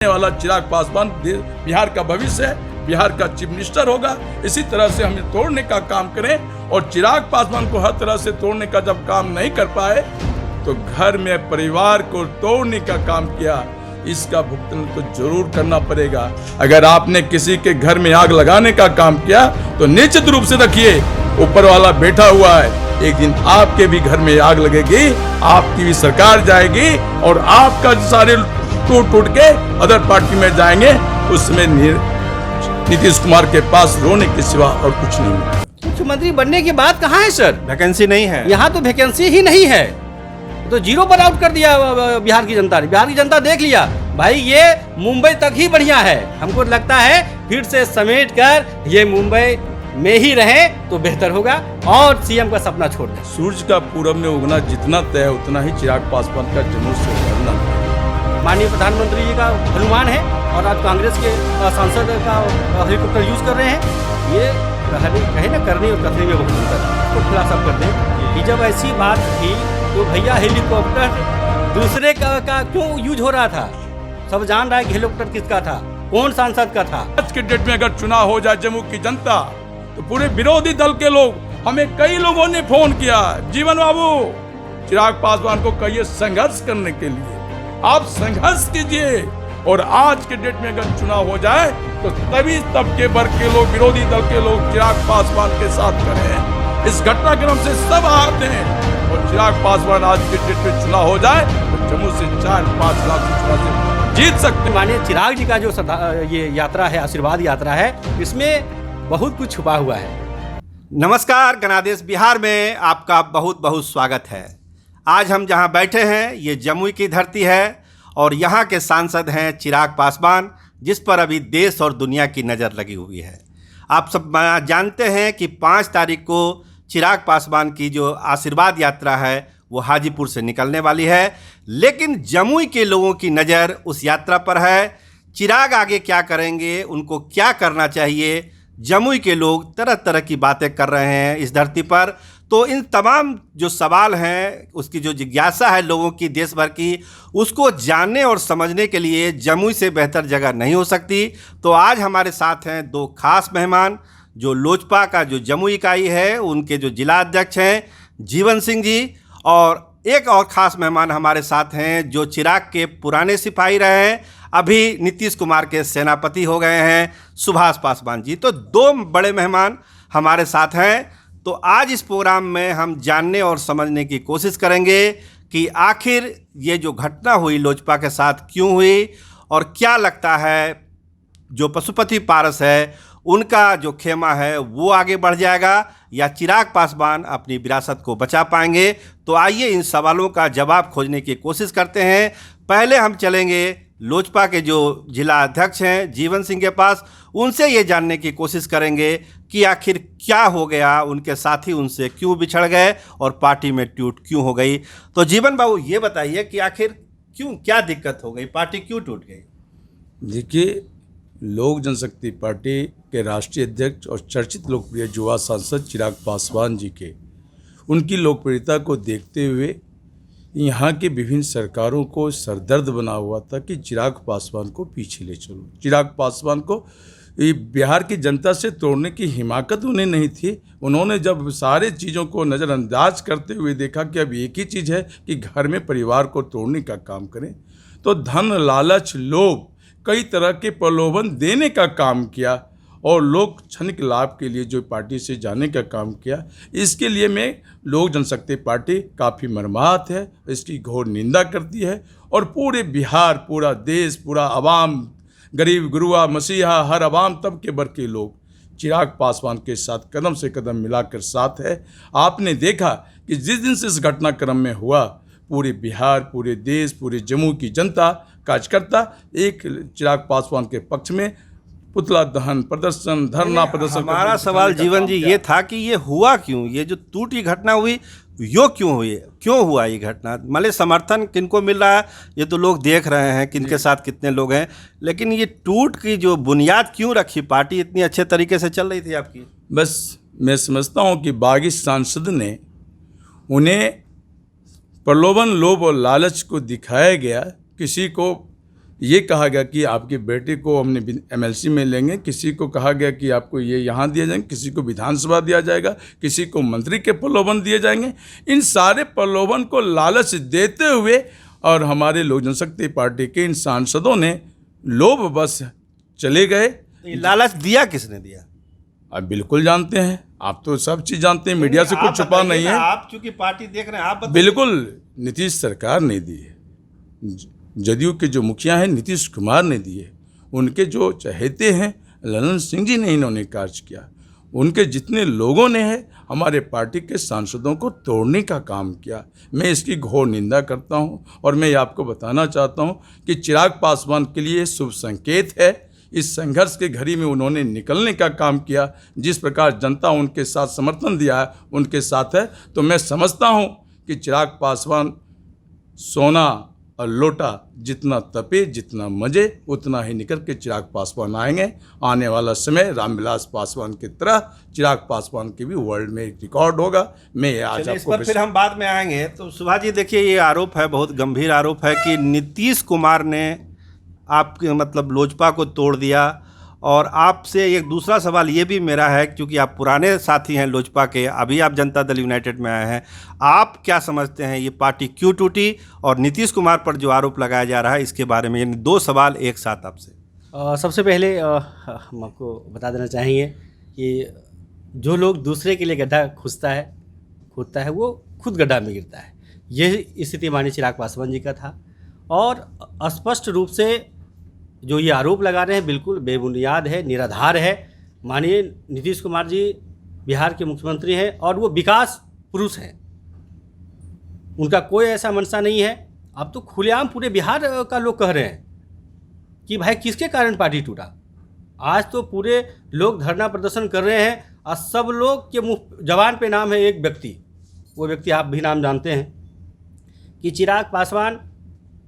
वाला चिराग पासवान बिहार का भविष्य है, बिहार का चीफ मिनिस्टर होगा। इसी तरह से हमें तोड़ने का काम करें और चिराग पासवान को हर तरह से तोड़ने का जब काम नहीं कर पाए तो घर में परिवार को तोड़ने का काम किया, इसका भुगतान तो जरूर करना पड़ेगा। अगर आपने किसी के घर में आग लगाने का काम किया तो निश्चित रूप से रखिए, ऊपर वाला बैठा हुआ है, एक दिन आपके भी घर में आग लगेगी, आपकी भी सरकार जाएगी और आपका सारे टूट के अदर पार्टी में जाएंगे। उसमें नीतीश कुमार के पास रोने के सिवा और कुछ नहीं है। मुख्यमंत्री बनने के बाद कहाँ है सर? वैकेंसी नहीं है, यहाँ तो वैकेंसी ही नहीं है, तो जीरो पर आउट कर दिया बिहार की जनता ने। बिहार की जनता देख लिया भाई, ये मुंबई तक ही बढ़िया है। हमको लगता है फिर से समेट कर ये मुंबई में ही रहे तो बेहतर होगा और सीएम का सपना छोड़ दें। सूरज का पूरब में उगना जितना तय है उतना ही चिराग पासवान का जन्म से उभरना। माननीय प्रधानमंत्री जी का अनुमान है और आज कांग्रेस के सांसद का हेलीकॉप्टर यूज कर रहे हैं। ये कहे ना करनी और कथनी में बहुत अंतर है। तो खुलासा कर दें कि जब ऐसी बात थी तो भैया हेलीकॉप्टर दूसरे का क्यों यूज हो रहा था? सब जान रहा है कि हेलीकॉप्टर किसका था, कौन सांसद का था। आज के डेट में अगर चुनाव हो जाए जम्मू की जनता तो पूरे विरोधी दल के लोग, हमें कई लोगों ने फोन किया, जीवन बाबू चिराग पासवान को कहिए संघर्ष करने के लिए, आप संघर्ष कीजिए। और आज के डेट में अगर चुनाव हो जाए तो तभी तबके वर्ग के लोग, विरोधी दल के लोग चिराग पासवान के साथ करें। इस घटनाक्रम से सब आते हैं और चिराग पासवान आज के डेट में चुनाव हो जाए तो जम्मू से 4-5 लाख से जीत सकते। माननीय चिराग जी का जो ये यात्रा है, आशीर्वाद यात्रा है, इसमें बहुत कुछ छुपा हुआ है। नमस्कार, गणादेश बिहार में आपका बहुत बहुत स्वागत है। आज हम जहां बैठे हैं ये जमुई की धरती है और यहाँ के सांसद हैं चिराग पासवान, जिस पर अभी देश और दुनिया की नज़र लगी हुई है। आप सब जानते हैं कि 5 तारीख को चिराग पासवान की जो आशीर्वाद यात्रा है वो हाजीपुर से निकलने वाली है, लेकिन जमुई के लोगों की नज़र उस यात्रा पर है। चिराग आगे क्या करेंगे, उनको क्या करना चाहिए, जमुई के लोग तरह तरह की बातें कर रहे हैं इस धरती पर। तो इन तमाम जो सवाल हैं, उसकी जो जिज्ञासा है लोगों की देश भर की, उसको जानने और समझने के लिए जमुई से बेहतर जगह नहीं हो सकती। तो आज हमारे साथ हैं 2 खास मेहमान, जो लोजपा का जो जमुई इकाई है उनके जो जिला अध्यक्ष हैं जीवन सिंह जी, और एक और ख़ास मेहमान हमारे साथ हैं जो चिराग के पुराने सिपाही रहे हैं, अभी नीतीश कुमार के सेनापति हो गए हैं, सुभाष पासवान जी। तो 2 बड़े मेहमान हमारे साथ हैं। तो आज इस प्रोग्राम में हम जानने और समझने की कोशिश करेंगे कि आखिर ये जो घटना हुई लोजपा के साथ क्यों हुई और क्या लगता है जो पशुपति पारस है उनका जो खेमा है वो आगे बढ़ जाएगा या चिराग पासवान अपनी विरासत को बचा पाएंगे। तो आइए इन सवालों का जवाब खोजने की कोशिश करते हैं। पहले हम चलेंगे लोजपा के जो जिला अध्यक्ष हैं जीवन सिंह के पास, उनसे ये जानने की कोशिश करेंगे कि आखिर क्या हो गया, उनके साथी उनसे क्यों बिछड़ गए और पार्टी में टूट क्यों हो गई। तो जीवन बाबू ये बताइए कि आखिर क्यों, क्या दिक्कत हो गई, पार्टी क्यों टूट गई? देखिए, लोक जनशक्ति पार्टी के राष्ट्रीय अध्यक्ष और चर्चित लोकप्रिय युवा सांसद चिराग पासवान जी के उनकी लोकप्रियता को देखते हुए यहाँ की विभिन्न सरकारों को सरदर्द बना हुआ था कि चिराग पासवान को पीछे ले चलो। चिराग पासवान को बिहार की जनता से तोड़ने की हिमाकत उन्हें नहीं थी। उन्होंने जब सारे चीज़ों को नज़रअंदाज करते हुए देखा कि अब एक ही चीज़ है कि घर में परिवार को तोड़ने का काम करें, तो धन, लालच, लोभ, कई तरह के प्रलोभन देने का काम किया और लोक क्षणिक लाभ के लिए जो पार्टी से जाने का काम किया। इसके लिए मैं लोक जनशक्ति पार्टी काफ़ी मर्माहत है, इसकी घोर निंदा करती है और पूरे बिहार, पूरा देश, पूरा अवाम, गरीब गुरुआ मसीहा, हर अवाम तबके वर्ग के लोग चिराग पासवान के साथ कदम से कदम मिलाकर साथ है। आपने देखा कि जिस दिन से इस घटनाक्रम में हुआ, पूरे बिहार, पूरे देश, पूरे जम्मू की जनता, कार्यकर्ता एक चिराग पासवान के पक्ष में पुतला दहन, प्रदर्शन, धरना प्रदर्शन। हमारा सवाल जीवन जी ये था कि ये हुआ क्यों, ये जो टूटी घटना हुई यो क्यों हुई, क्यों हुआ ये घटना? मतलब समर्थन किनको मिल रहा है ये तो लोग देख रहे हैं, किनके साथ कितने लोग हैं, लेकिन ये टूट की जो बुनियाद क्यों रखी? पार्टी इतनी अच्छे तरीके से चल रही थी आपकी। बस मैं समझता हूँ कि बागी सांसद ने उन्हें प्रलोभन, लोभ और लालच को दिखाया गया, किसी को ये कहा गया कि आपके बेटे को हमने एमएलसी में लेंगे, किसी को कहा गया कि आपको ये यहाँ दिया जाएंगे, किसी को विधानसभा दिया जाएगा, किसी को मंत्री के प्रलोभन दिए जाएंगे। इन सारे प्रलोभन को लालच देते हुए और हमारे लोक जनशक्ति पार्टी के इन सांसदों ने लोभ बस चले गए। ये लालच दिया किसने दिया? आप बिल्कुल जानते हैं, आप तो सब चीज़ जानते हैं, मीडिया से कुछ छुपा नहीं है। आप चूंकि पार्टी देख रहे हैं, आप बताइए। बिल्कुल नीतीश सरकार ने दी है, जदयू के जो मुखिया हैं नीतीश कुमार ने दिए, उनके जो चहेते हैं ललन सिंह जी ने इन्होंने कार्य किया, उनके जितने लोगों ने है हमारे पार्टी के सांसदों को तोड़ने का काम किया। मैं इसकी घोर निंदा करता हूं और मैं आपको बताना चाहता हूं कि चिराग पासवान के लिए शुभ संकेत है। इस संघर्ष के घड़ी में उन्होंने निकलने का काम किया, जिस प्रकार जनता उनके साथ समर्थन दिया है उनके साथ है। तो मैं समझता हूं कि चिराग पासवान सोना और लोटा जितना तपे जितना मजे उतना ही निकल के चिराग पासवान आएंगे। आने वाला समय रामविलास पासवान की तरह चिराग पासवान के भी वर्ल्ड में एक रिकॉर्ड होगा। मैं ये आज इस आपको पर फिर हम बाद में आएंगे। तो सुभाष जी देखिए, ये आरोप है, बहुत गंभीर आरोप है कि नीतीश कुमार ने आपके मतलब लोजपा को तोड़ दिया। और आपसे एक दूसरा सवाल ये भी मेरा है, क्योंकि आप पुराने साथी हैं लोजपा के, अभी आप जनता दल यूनाइटेड में आए हैं, आप क्या समझते हैं ये पार्टी क्यों टूटी? और नीतीश कुमार पर जो आरोप लगाया जा रहा है इसके बारे में, यानी दो सवाल एक साथ आपसे। सबसे पहले हम आपको बता देना चाहेंगे कि जो लोग दूसरे के लिए गड्ढा खोदता है वो खुद गड्ढा में गिरता है। ये स्थिति माननीय चिराग पासवान जी का था और स्पष्ट रूप से जो ये आरोप लगा रहे हैं बिल्कुल बेबुनियाद है, निराधार है। माननीय नीतीश कुमार जी बिहार के मुख्यमंत्री हैं और वो विकास पुरुष हैं, उनका कोई ऐसा मंशा नहीं है। अब तो खुलेआम पूरे बिहार का लोग कह रहे हैं कि भाई किसके कारण पार्टी टूटा। आज तो पूरे लोग धरना प्रदर्शन कर रहे हैं और सब लोग के मुंह जबान पे नाम है एक व्यक्ति, वो व्यक्ति आप भी नाम जानते हैं कि चिराग पासवान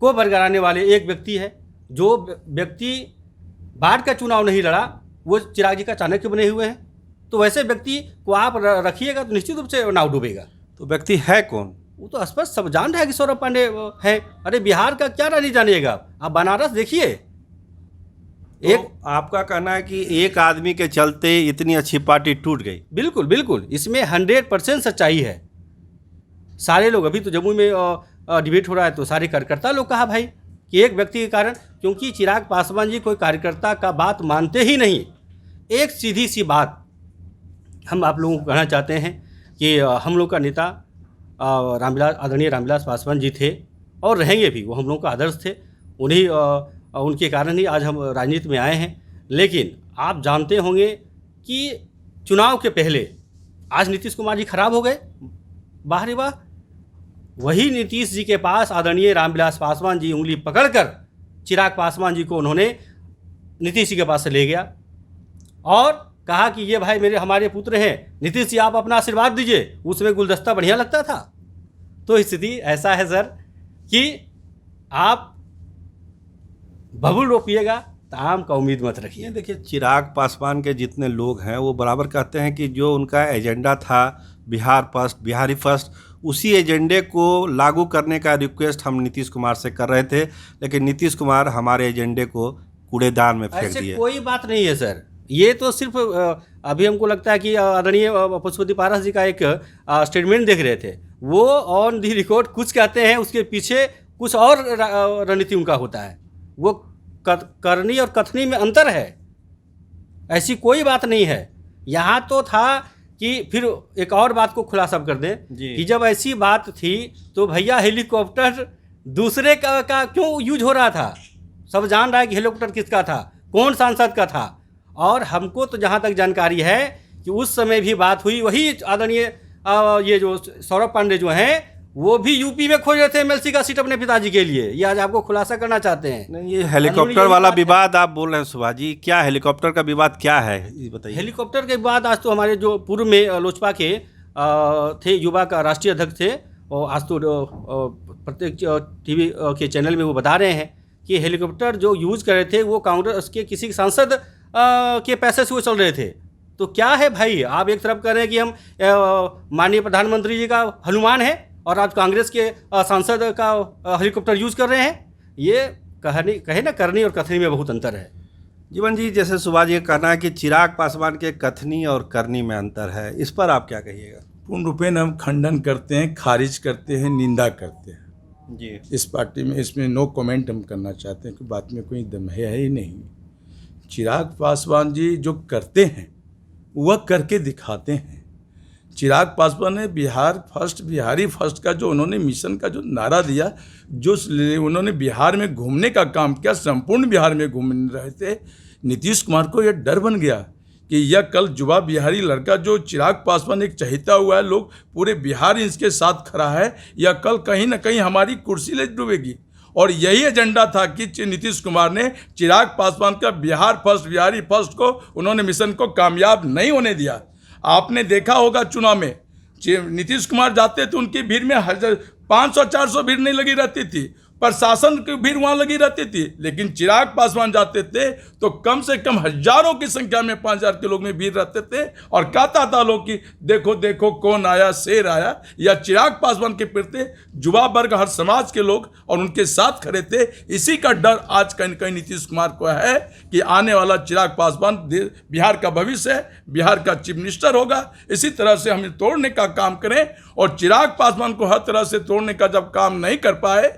को बरगलाने वाले एक व्यक्ति है। जो व्यक्ति बाढ़ का चुनाव नहीं लड़ा वो चिराग जी का चाणक्य बने हुए हैं। तो वैसे व्यक्ति को आप रखिएगा तो निश्चित रूप से नाव डूबेगा। तो व्यक्ति है कौन? वो तो स्पष्ट सब जान रहा है कि सौरभ पांडे है। अरे बिहार का क्या नहीं जानिएगा, आप बनारस देखिए। एक आपका कहना है कि एक आदमी के चलते इतनी अच्छी पार्टी टूट गई? बिल्कुल बिल्कुल, इसमें 100% सच्चाई है। सारे लोग, अभी तो जम्मू में डिबेट हो रहा है तो सारे कार्यकर्ता लोग कहा भाई कि एक व्यक्ति के कारण, क्योंकि चिराग पासवान जी कोई कार्यकर्ता का बात मानते ही नहीं। एक सीधी सी बात हम आप लोगों को कहना चाहते हैं कि हम लोग का नेता आदरणीय रामविलास पासवान जी थे और रहेंगे भी, वो हम लोगों का आदर्श थे। उन्हीं उनके कारण ही आज हम राजनीति में आए हैं। लेकिन आप जानते होंगे कि चुनाव के पहले आज नीतीश कुमार जी खराब हो गए, वाह रे वाह। वही नीतीश जी के पास आदरणीय रामविलास पासवान जी उंगली पकड़कर चिराग पासवान जी को उन्होंने नीतीश जी के पास से ले गया और कहा कि ये भाई हमारे पुत्र हैं, नीतीश जी आप अपना आशीर्वाद दीजिए। उसमें गुलदस्ता बढ़िया लगता था। तो स्थिति ऐसा है सर कि आप बबुल रोपिएगा तो आम का उम्मीद मत रखिए। देखिए, चिराग पासवान के जितने लोग हैं वो बराबर कहते हैं कि जो उनका एजेंडा था बिहार फर्स्ट, बिहारी फर्स्ट, उसी एजेंडे को लागू करने का रिक्वेस्ट हम नीतीश कुमार से कर रहे थे, लेकिन नीतीश कुमार हमारे एजेंडे को कूड़ेदान में फेंक दिए। कोई बात नहीं है सर, ये तो सिर्फ अभी हमको लगता है कि आदरणीय पशुपति पारस जी का एक स्टेटमेंट देख रहे थे, वो ऑन दी रिकॉर्ड कुछ कहते हैं, उसके पीछे कुछ और रणनीति उनका होता है। वो करनी और कथनी में अंतर है, ऐसी कोई बात नहीं है। यहाँ तो था कि फिर एक और बात को खुलासा कर दें कि जब ऐसी बात थी तो भैया हेलीकॉप्टर दूसरे का क्यों यूज हो रहा था? सब जान रहा है कि हेलीकॉप्टर किसका था, कौन सांसद का था। और हमको तो जहाँ तक जानकारी है कि उस समय भी बात हुई, वही आदरणीय ये जो सौरभ पांडे जो हैं वो भी यूपी में खोज रहे थे एमएलसी का सीट अपने पिताजी के लिए। ये आज आपको खुलासा करना चाहते हैं। नहीं, ये हेलीकॉप्टर वाला विवाद आप बोल रहे हैं सुभाष जी, क्या हेलीकॉप्टर का विवाद क्या है ये बताइए। हेलीकॉप्टर के बाद आज तो हमारे जो पूर्व में लोजपा के थे, युवा का राष्ट्रीय अध्यक्ष थे, और आज तो प्रत्येक टीवी के चैनल में वो बता रहे हैं कि हेलीकॉप्टर जो यूज कर रहे थे वो कांग्रेस के किसी सांसद के पैसे से वो चल रहे थे। तो क्या है भाई, आप एक तरफ कह रहे हैं कि हम माननीय प्रधानमंत्री जी का हनुमान है और आज कांग्रेस के सांसद का हेलीकॉप्टर यूज कर रहे हैं। ये कहे ना करनी और कथनी में बहुत अंतर है। जीवन जी, जैसे सुभाष जी का कहना है कि चिराग पासवान के कथनी और करनी में अंतर है, इस पर आप क्या कहिएगा? पूर्ण रूपेण हम खंडन करते हैं, खारिज करते हैं, निंदा करते हैं जी। इस पार्टी में। इसमें नो कमेंट हम करना चाहते हैं कि बात में कोई दम है ही नहीं। चिराग पासवान जी जो करते हैं वह करके दिखाते हैं। चिराग पासवान ने बिहार फर्स्ट, बिहारी फर्स्ट का जो उन्होंने मिशन का जो नारा दिया, जो उन्होंने बिहार में घूमने का काम किया, संपूर्ण बिहार में घूम रहे थे, नीतीश कुमार को यह डर बन गया कि यह कल युवा बिहारी लड़का जो चिराग पासवान एक चहेता हुआ है, लोग पूरे बिहार इसके साथ खड़ा है, यह कल कहीं ना कहीं हमारी कुर्सी ले डूबेगी। और यही एजेंडा था कि नीतीश कुमार ने चिराग पासवान का बिहार फर्स्ट, बिहारी फर्स्ट को उन्होंने मिशन को कामयाब नहीं होने दिया। आपने देखा होगा चुनाव में नीतीश कुमार जाते थे, उनकी भीड़ में 500-400 भीड़ नहीं लगी रहती थी, प्रशासन की भीड़ वहाँ लगी रहती थी। लेकिन चिराग पासवान जाते थे तो कम से कम हजारों की संख्या में, 5000 के लोग में भीड़ रहते थे और कहता था लोग कि देखो देखो कौन आया, शेर आया। या चिराग पासवान के प्रति युवा वर्ग, हर समाज के लोग और उनके साथ खड़े थे। इसी का डर आज कहीं कहीं नीतीश कुमार को है कि आने वाला चिराग पासवान बिहार का भविष्य है, बिहार का चीफ मिनिस्टर होगा। इसी तरह से हम तोड़ने का काम करें और चिराग पासवान को हर तरह से तोड़ने का जब काम नहीं कर पाए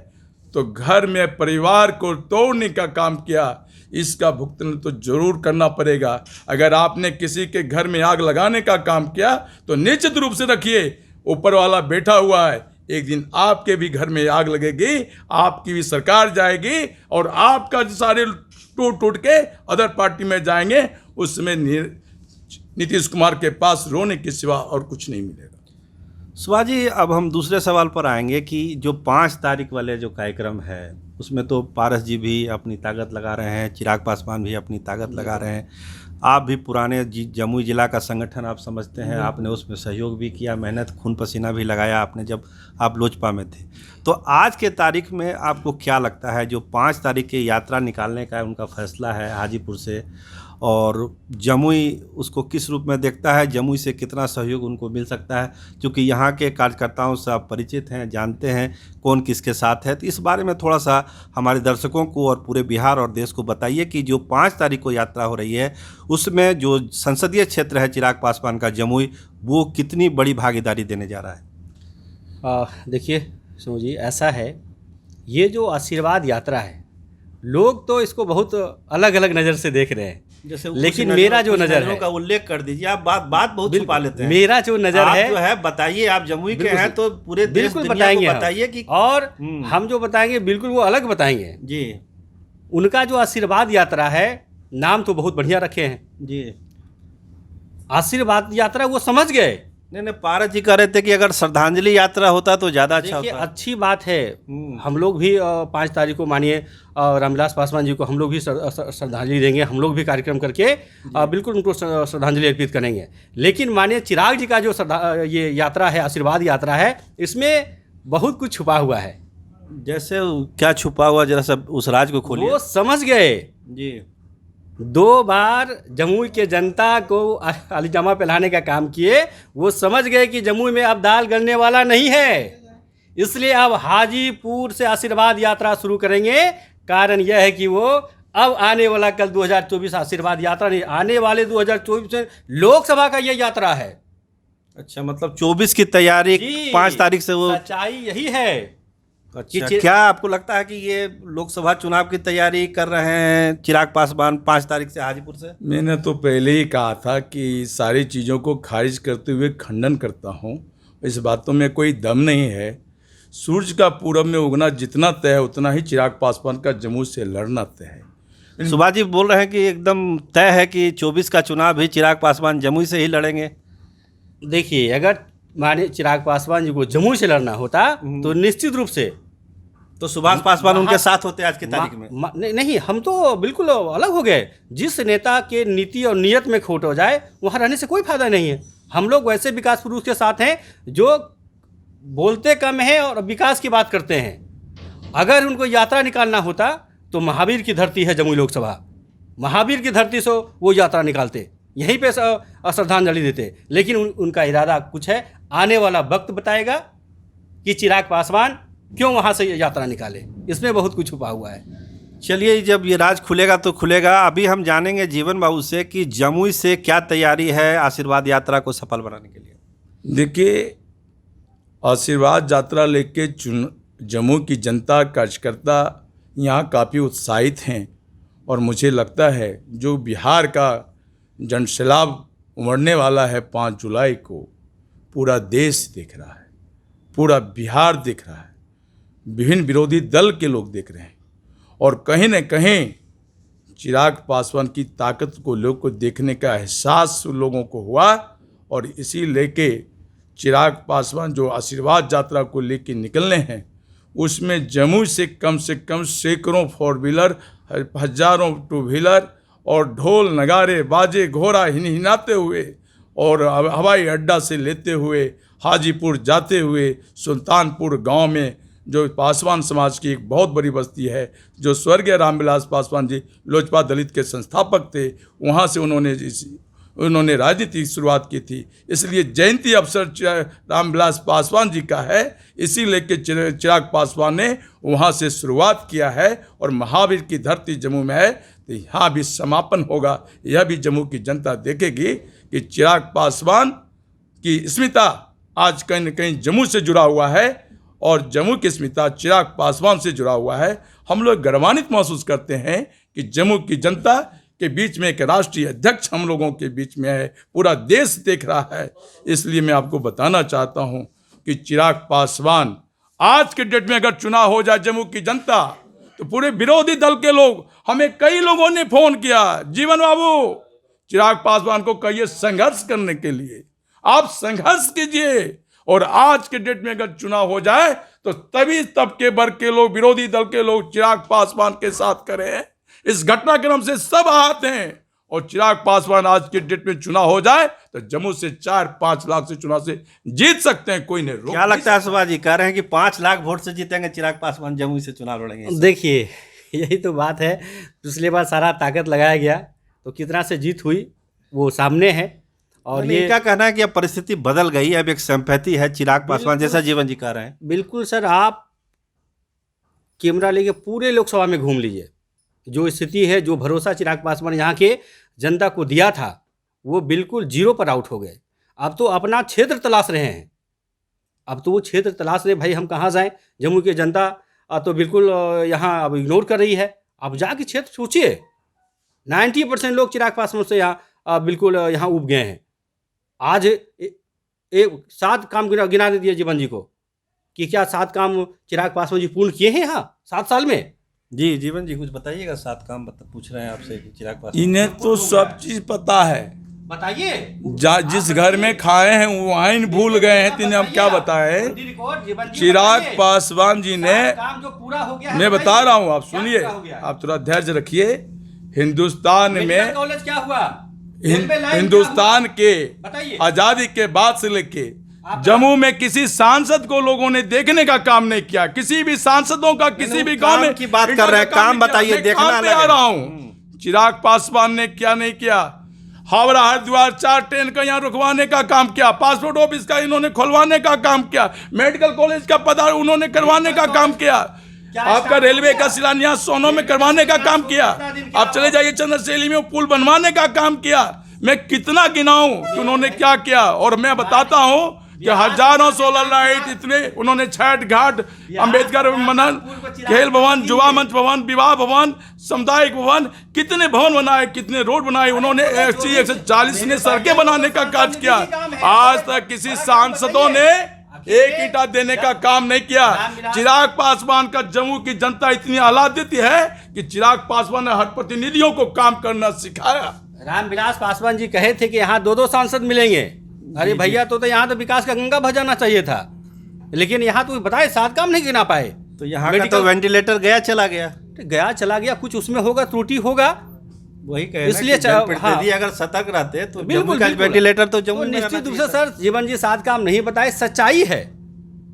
तो घर में परिवार को तोड़ने का काम किया। इसका भुगतान तो जरूर करना पड़ेगा। अगर आपने किसी के घर में आग लगाने का काम किया तो निश्चित रूप से रखिए, ऊपर वाला बैठा हुआ है, एक दिन आपके भी घर में आग लगेगी, आपकी भी सरकार जाएगी और आपका सारे टूट के अदर पार्टी में जाएंगे। उसमें नीतीश कुमार के पास रोने के सिवा और कुछ नहीं मिलेगा। सुभाष जी, अब हम दूसरे सवाल पर आएंगे कि जो 5 तारीख वाले जो कार्यक्रम है उसमें तो पारस जी भी अपनी ताकत लगा रहे हैं, चिराग पासवान भी अपनी ताकत लगा रहे हैं, आप भी पुराने जमुई जिला का संगठन आप समझते हैं, आपने उसमें सहयोग भी किया, मेहनत खून पसीना भी लगाया आपने जब आप लोजपा में थे। तो आज के तारीख में आपको क्या लगता है, जो 5 तारीख की यात्रा निकालने का उनका फैसला है हाजीपुर से, और जमुई उसको किस रूप में देखता है, जमुई से कितना सहयोग उनको मिल सकता है, क्योंकि यहाँ के कार्यकर्ताओं से आप परिचित हैं, जानते हैं कौन किसके साथ है। तो इस बारे में थोड़ा सा हमारे दर्शकों को और पूरे बिहार और देश को बताइए कि जो 5 तारीख को यात्रा हो रही है उसमें जो संसदीय क्षेत्र है चिराग पासवान का जमुई, वो कितनी बड़ी भागीदारी देने जा रहा है? देखिए सुनो जी, ऐसा है, ये जो आशीर्वाद यात्रा है लोग तो इसको बहुत अलग अलग नज़र से देख रहे हैं, जैसे लेकिन मेरा जो नज़र है का उल्लेख कर दीजिए। आप बात बहुत छुपा लेते हैं। मेरा जो नज़र है जो है बताइए, आप जमुई के हैं तो पूरे देश बिल्कुल दुनिया बताएंगे को बताइए कि और हम जो बताएंगे बिल्कुल वो अलग बताएंगे जी। उनका जो आशीर्वाद यात्रा है, नाम तो बहुत बढ़िया रखे हैं जी, आशीर्वाद यात्रा। वो समझ गए। नहीं, पारस जी कह रहे थे कि अगर श्रद्धांजलि यात्रा होता तो ज़्यादा अच्छा देखिए, होता। अच्छी बात है। हम लोग भी 5 तारीख को मानिए रामविलास पासवान जी को हम लोग भी श्रद्धांजलि देंगे, हम लोग भी कार्यक्रम करके बिल्कुल उनको श्रद्धांजलि अर्पित करेंगे। लेकिन मानिए चिराग जी का जो ये यात्रा है, आशीर्वाद यात्रा है, इसमें बहुत कुछ छुपा हुआ है। जैसे क्या छुपा हुआ, जरा सा उस राज को खोलिए। वो समझ गए जी, 2 बार जमुई के जनता को अलीजामा पहनाने का काम किए। वो समझ गए कि जमुई में अब दाल गलने वाला नहीं है, इसलिए अब हाजीपुर से आशीर्वाद यात्रा शुरू करेंगे। कारण यह है कि वो अब आने वाला कल 2024 आशीर्वाद यात्रा नहीं, आने वाले 2024 में लोकसभा का ये यात्रा है। अच्छा, मतलब 24 की तैयारी 5 तारीख से वो। सच्चाई यही है। अच्छा, क्या आपको लगता है कि ये लोकसभा चुनाव की तैयारी कर रहे हैं चिराग पासवान 5 तारीख से हाजीपुर से? मैंने तो पहले ही कहा था कि सारी चीज़ों को खारिज करते हुए खंडन करता हूँ। इस बातों में कोई दम नहीं है। सूरज का पूरब में उगना जितना तय है उतना ही चिराग पासवान का जमुई से लड़ना तय है। सुभाष जी बोल रहे हैं कि एकदम तय है कि 24 का चुनाव भी चिराग पासवान जमुई से ही लड़ेंगे। देखिए, अगर माने चिराग पासवान जी को जमुई से लड़ना होता तो निश्चित रूप से तो सुभाष पासवान उनके साथ होते आज की तारीख में। नहीं, हम तो बिल्कुल अलग हो गए। जिस नेता के नीति और नियत में खोट हो जाए वहाँ रहने से कोई फायदा नहीं है। हम लोग वैसे विकास पुरुष के साथ हैं जो बोलते कम हैं और विकास की बात करते हैं। अगर उनको यात्रा निकालना होता तो महावीर की धरती है जमुई लोकसभा, महावीर की धरती से वो यात्रा निकालते, यहीं पे श्रद्धांजलि देते। लेकिन उनका इरादा कुछ है, आने वाला वक्त बताएगा कि चिराग पासवान क्यों वहाँ से यात्रा निकाले। इसमें बहुत कुछ छुपा हुआ है। चलिए, जब ये राज खुलेगा तो खुलेगा। अभी हम जानेंगे जीवन बाबू से कि जमुई से क्या तैयारी है आशीर्वाद यात्रा को सफल बनाने के लिए। देखिए, आशीर्वाद यात्रा लेके जम्मू की जनता कार्यकर्ता यहाँ काफ़ी उत्साहित हैं और मुझे लगता है जो बिहार का जनसैलाब उमड़ने वाला है 5 जुलाई को, पूरा देश देख रहा है, पूरा बिहार देख रहा है, विभिन्न विरोधी दल के लोग देख रहे हैं और कहीं न कहीं चिराग पासवान की ताकत को लोग को देखने का एहसास लोगों को हुआ और इसी लेके चिराग पासवान जो आशीर्वाद यात्रा को लेके निकलने हैं उसमें जम्मू से कम सैकड़ों 4 व्हीलर, हजारों 2 व्हीलर और ढोल नगारे बाजे घोड़ा हिनहिनाते हुए और हवाई अड्डा से लेते हुए हाजीपुर जाते हुए सुल्तानपुर गांव में जो पासवान समाज की एक बहुत बड़ी बस्ती है, जो स्वर्गीय रामविलास पासवान जी लोजपा दलित के संस्थापक थे, वहाँ से उन्होंने राजनीति की शुरुआत की थी। इसलिए जयंती अवसर रामविलास पासवान जी का है, इसी लेके चिराग पासवान ने वहाँ से शुरुआत किया है और महावीर की धरती जम्मू में है, तो यहाँ भी समापन होगा। यह भी जम्मू की जनता देखेगी कि चिराग पासवान की स्मिता आज कहीं न कहीं जम्मू से जुड़ा हुआ है और जम्मू की स्मिता चिराग पासवान से जुड़ा हुआ है। हम लोग गर्वान्वित महसूस करते हैं कि जम्मू की जनता के बीच में एक राष्ट्रीय अध्यक्ष हम लोगों के बीच में है, पूरा देश देख रहा है। इसलिए मैं आपको बताना चाहता हूं कि चिराग पासवान आज के डेट में अगर चुनाव हो जाए जम्मू की जनता, तो पूरे विरोधी दल के लोग, हमें कई लोगों ने फोन किया, जीवन बाबू चिराग पासवान को कहिए संघर्ष करने के लिए, आप संघर्ष कीजिए। और आज के डेट में अगर चुनाव हो जाए तो तभी तबके वर्ग के लोग, विरोधी दल के लोग चिराग पासवान के साथ करें। इस घटनाक्रम से सब आते हैं और चिराग पासवान आज के डेट में चुनाव हो जाए तो जम्मू से 4-5 लाख से चुनाव से जीत सकते हैं, कोई नहीं रोक। क्या लगता है सुभाष जी, कह रहे हैं कि 5 लाख वोट से जीतेंगे चिराग पासवान, जम्मू से चुनाव लड़ेंगे? देखिए, यही तो बात है। पिछले बार सारा ताकत लगाया गया तो कितना से जीत हुई वो सामने है। और ये क्या कहना है कि अब परिस्थिति बदल गई, अब एक सिंपैथी है चिराग पासवान, जैसा जीवन जी कह रहे हैं। बिल्कुल सर, आप कैमरा लेके पूरे लोकसभा में घूम लीजिए, जो स्थिति है, जो भरोसा चिराग पासवान यहाँ के जनता को दिया था वो बिल्कुल जीरो पर आउट हो गए। अब तो अपना क्षेत्र तलाश रहे हैं, अब तो वो क्षेत्र तलाश रहे, भाई हम कहाँ जाएं। जम्मू की जनता तो बिल्कुल यहाँ अब इग्नोर कर रही है। अब जाके क्षेत्र सोचिए, 90% लोग चिराग पासवान से यहाँ बिल्कुल यहाँ उब गए हैं। आज 7 काम गिना दिए जीवन जी को कि क्या 7 काम चिराग पासवान जी पूर्ण किए हैं यहाँ 7 साल में। जी जीवन जी कुछ बताइएगा, 7 काम पूछ रहे हैं आपसे कि चिराग पासवान। इन्हें तो सब चीज पता है, बताइए। जिस घर में खाए हैं वो वाइन भूल गए हैं, तो इन्हें हम क्या बताएं। चिराग पासवान जी ने, काम जो पूरा हो गया, मैं बता रहा हूँ, आप सुनिए, आप थोड़ा धैर्य रखिए। हिंदुस्तान में कॉलेज क्या हुआ, हिंदुस्तान के आजादी के बाद से लेके जम्मू में किसी सांसद को लोगों ने देखने का काम नहीं किया। किसी भी सांसदों का किसी भी गांव में की बात कर रहे हैं, काम बताइए, देखना आ रहा हूँ। चिराग पासवान ने क्या नहीं किया। हावड़ा हरिद्वार 4 ट्रेन का यहाँ रुकवाने का काम किया, पासपोर्ट ऑफिस का इन्होंने खुलवाने का काम किया, मेडिकल कॉलेज का पता उन्होंने करवाने का काम किया, आपका रेलवे का शिलान्यास सोनो में करवाने का काम किया, आप चले जाइए चंद्रशैली में पुल बनवाने का काम किया। मैं कितना गिनाऊं कि उन्होंने क्या किया। और मैं बताता हूं कि हजारों सोलर लाइट, इतने उन्होंने छठ घाट, अंबेडकर मनन, खेल भवन, युवा मंच भवन, विवाह भवन, सामुदायिक भवन, कितने भवन बनाए, कितने रोड बनाए उन्होंने। 140 ने सड़कें बनाने का कार्य किया। आज तक किसी सांसदों ने एक ईंटा देने का काम नहीं किया। चिराग पासवान का जम्मू की जनता इतनी आह्लादित है कि चिराग पासवान ने हर प्रतिनिधियों को काम करना सिखाया। रामविलास पासवान जी कहे थे कि यहाँ 2-2 सांसद मिलेंगे। अरे भैया, तो यहाँ तो विकास का गंगा बजाना चाहिए था, लेकिन यहाँ तो बताए 7 काम नहीं गिना पाए। तो यहाँ का तो वेंटिलेटर गया चला गया, कुछ उसमें होगा, त्रुटि होगा, वही कहे। इसलिए प्रतिनिधि अगर सतर्क रहते तो बिल्कुल वेंटिलेटर तो जम्मू। निश्चित रूप से सर, जीवन जी 7 काम नहीं बताए, सच्चाई है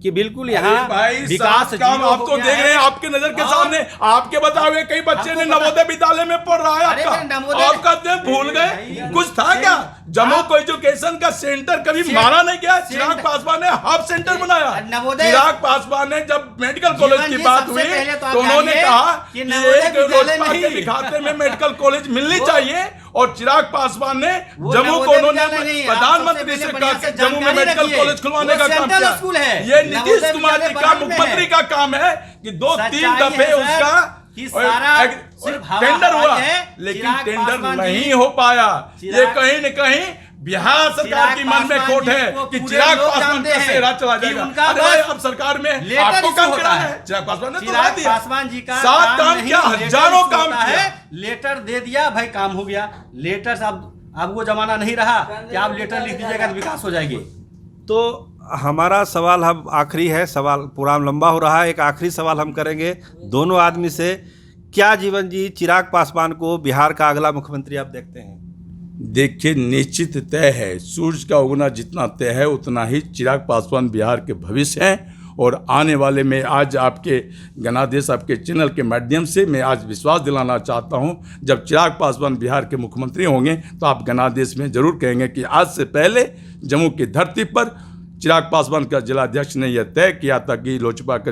कि बिल्कुल यहाँ विकास काम आप तो देख रहे हैं, आपके नजर के सामने, आपके बताए हुए कई बच्चे ने नवोदय विद्यालय में पढ़ रहा है। आपका भूल गए, कुछ था क्या? जम्मू को एजुकेशन का सेंटर कभी मारा नहीं गया। चिराग पासवान ने हाफ सेंटर बनाया। चिराग पासवान ने जब मेडिकल कॉलेज की बात हुई तो उन्होंने कहा कि एक लोजपा के दिखाते में मेडिकल कॉलेज मिलनी चाहिए, और चिराग पासवान ने जम्मू को उन्होंने प्रधानमंत्री से कहा कि जम्मू में मेडिकल कॉलेज खुलवाने का काम किया। ये नीतीश कुमार जी का, मुख्यमंत्री का काम है कि 2-3 दफे उसका टेंडर हुआ, लेकिन टेंडर नहीं हो पाया। ये कहीं न कहीं बिहार सरकार की मन में खोट है कि चिराग पासवान का सेहरा चला जाएगा। अरे अब सरकार में आपको काम कराना है, चिराग पासवान ने तो बता दिया। पासवान जी का 7 काम क्या, हजारों काम किया। लेटर दे दिया भाई, काम हो गया। लेटर अब वो जमाना नहीं रहा कि आप लेटर लिख दीजिएगा तो विकास हो जाएगी। तो हमारा सवाल हम आखिरी है, सवाल पूरा लंबा हो रहा है, एक आखिरी सवाल हम करेंगे दोनों आदमी से। क्या जीवन जी चिराग पासवान को बिहार का अगला मुख्यमंत्री आप देखते हैं? देखिए, निश्चित तय है, सूरज का उगना जितना तय है उतना ही चिराग पासवान बिहार के भविष्य हैं। और आने वाले में आज आपके गणादेश, आपके चैनल के माध्यम से मैं आज विश्वास दिलाना चाहता हूं, जब चिराग पासवान बिहार के मुख्यमंत्री होंगे तो आप गणादेश में जरूर कहेंगे कि आज से पहले जम्मू की धरती पर चिराग पासवान का जिलाध्यक्ष ने यह तय किया था कि लोजपा का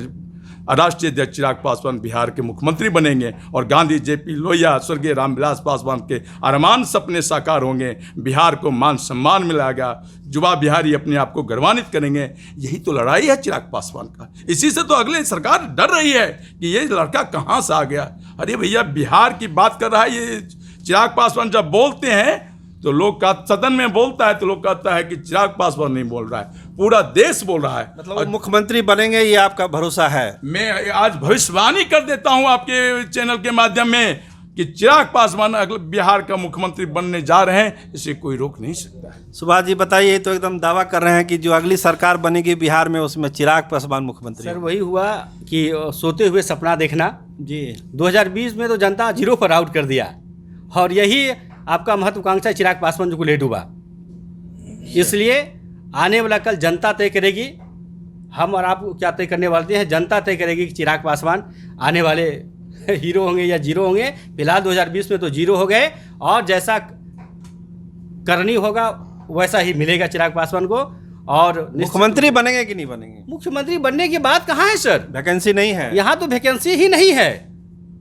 राष्ट्रीय अध्यक्ष चिराग पासवान बिहार के मुख्यमंत्री बनेंगे, और गांधी जेपी लोहिया, स्वर्गीय रामविलास पासवान के अरमान सपने साकार होंगे। बिहार को मान सम्मान मिलेगा, युवा बिहारी अपने आप को गर्वान्वित करेंगे। यही तो लड़ाई है चिराग पासवान का। इसी से तो अगले सरकार डर रही है कि ये लड़का कहाँ से आ गया। अरे भैया, बिहार की बात कर रहा है ये चिराग पासवान। जब बोलते हैं तो लोग का सदन में बोलता है तो लोग कहता है कि चिराग पासवान नहीं बोल रहा है, पूरा देश बोल रहा है। मतलब वो मुख्यमंत्री बनेंगे, ये आपका भरोसा है? मैं आज भविष्यवाणी कर देता हूं आपके चैनल के माध्यम में कि चिराग पासवान अगले बिहार का मुख्यमंत्री बनने जा रहे हैं, इसे कोई रोक नहीं सकता है। सुभाष जी बताइए, तो एकदम दावा कर रहे हैं कि जो अगली सरकार बनेगी बिहार में उसमें चिराग पासवान मुख्यमंत्री। सर वही हुआ कि सोते हुए सपना देखना जी। 2020 में तो जनता 0 पर आउट कर दिया, और यही आपका महत्वाकांक्षा चिराग पासवान जो को लेट हुआ। इसलिए आने वाला कल जनता तय करेगी, हम और आप क्या तय करने वाले हैं, जनता तय करेगी कि चिराग पासवान आने वाले हीरो होंगे या जीरो होंगे। फिलहाल 2020 में तो जीरो हो गए, और जैसा करनी होगा वैसा ही मिलेगा चिराग पासवान को। और मुख्यमंत्री बनेंगे कि नहीं बनेंगे? मुख्यमंत्री बनने की बात कहाँ है सर? वैकेंसी नहीं है यहाँ, तो वैकेंसी ही नहीं है,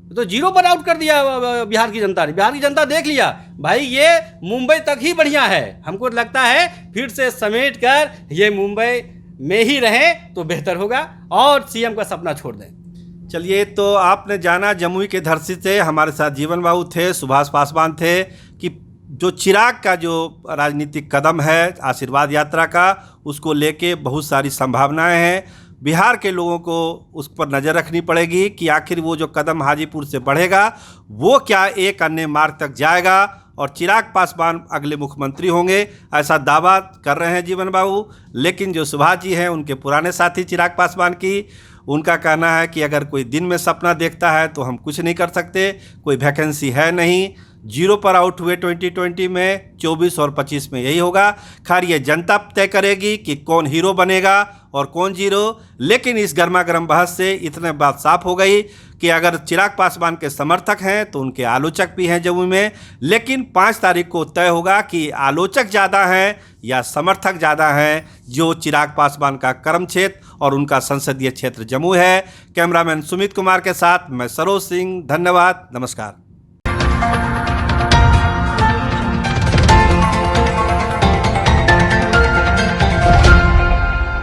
तो 0 पर आउट कर दिया बिहार की जनता ने। बिहार की जनता देख लिया भाई, ये मुंबई तक ही बढ़िया है। हमको लगता है फिर से समेट कर ये मुंबई में ही रहें तो बेहतर होगा, और सीएम का सपना छोड़ दें। चलिए, तो आपने जाना जमुई के धरती से, हमारे साथ जीवन बाबू थे, सुभाष पासवान थे, कि जो चिराग का जो राजनीतिक कदम है आशीर्वाद यात्रा का, उसको लेके बहुत सारी संभावनाएं हैं। बिहार के लोगों को उस पर नज़र रखनी पड़ेगी कि आखिर वो जो कदम हाजीपुर से बढ़ेगा वो क्या एक अन्य मार्ग तक जाएगा, और चिराग पासवान अगले मुख्यमंत्री होंगे, ऐसा दावा कर रहे हैं जीवन बाबू। लेकिन जो सुभाष जी हैं, उनके पुराने साथी चिराग पासवान की, उनका कहना है कि अगर कोई दिन में सपना देखता है तो हम कुछ नहीं कर सकते, कोई वैकेंसी है नहीं, 0 पर आउट हुए 2020 में, 24 और 25 में यही होगा। खैर ये जनता तय करेगी कि कौन हीरो बनेगा और कौन जीरो। लेकिन इस गर्मा गर्म बहस से इतने बात साफ हो गई कि अगर चिराग पासवान के समर्थक हैं तो उनके आलोचक भी हैं जम्मू में। लेकिन 5 तारीख को तय होगा कि आलोचक ज़्यादा हैं या समर्थक ज़्यादा हैं, जो चिराग पासवान का कर्म क्षेत्र और उनका संसदीय क्षेत्र जम्मू है। कैमरामैन सुमित कुमार के साथ मैं सरोज सिंह, धन्यवाद, नमस्कार।